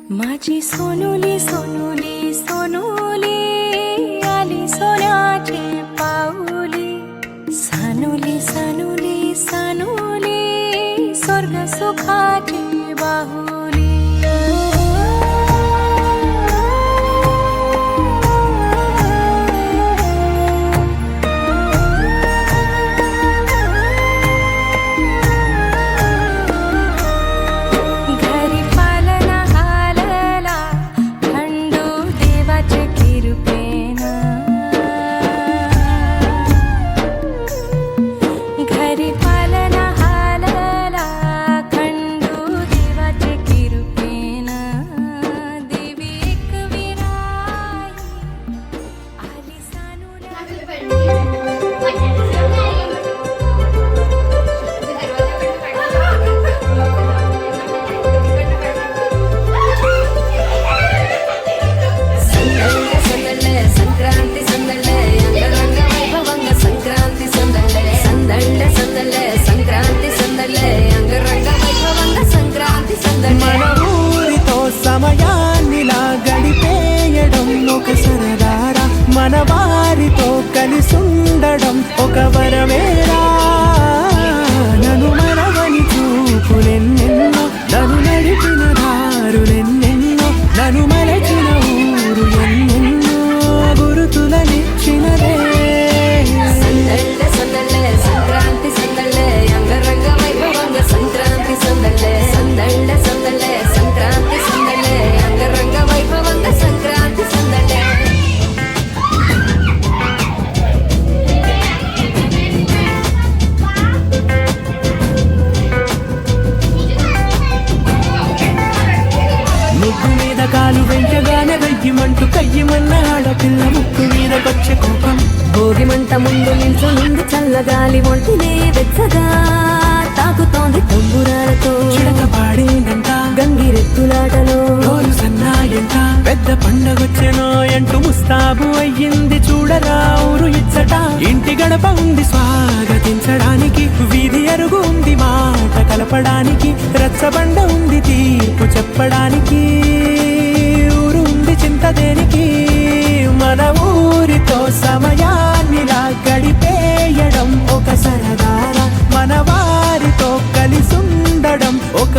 माझी सोनुली सोनुली सोनुली आली सोन्याची पाऊली सानुली सानुली सानुली स्वर्ग सुखाची बाहुली మనవారితో కలిసుండడం ఒక వరమేరా నన్ను మనవని చూపులెన్నెన్నో నన్ను నడిపిన దారులెన్నెన్నో నన్ను మలచిన ఊరు ఎన్నెన్నో గురుతులనిచ్చినదే సంక్రాంతి సందళ్ళే అంగరంగ వైభవంగ సంక్రాంతి సందళ్ళే సందళ్ళే సందళ్ళే సంక్రాంతి సందళ్ళే అంగరంగ వైభవంగ సంక్రాంతి సందళ్ళే ముగ్గు మీద కాలు వెంటగానే వెయ్యమంటూ కయ్యమన్న ఆడపిల్ల ముక్కు మీద పచ్చ కోపం భోగి మంట ముందు నిల్చునుంది చల్లగాలి ఒంటినే వెచ్చగా తాకుతోంది తంబురాలతో చిడక పాడేనంట గంగిరెత్తులాటలో రోజు సన్నాయంట పెద్ద పండగొచ్చెనో అంటూ ముస్తాబు అయ్యింది చూడరా ఊరు ఇచ్చట ఇంటి గడప ఉంది స్వాగతించడానికి వీధి అరుగు ఉంది మాట కలపడానికి రచ్చబండ ఉంది తీర్పు చెప్పడానికి ఊరు ఉంది చింత దేనికి మన ఊరితో సమయాన్నిలా గడిపేయడం ఒక సరదారా మన వారితో కలిసుండడం ఒక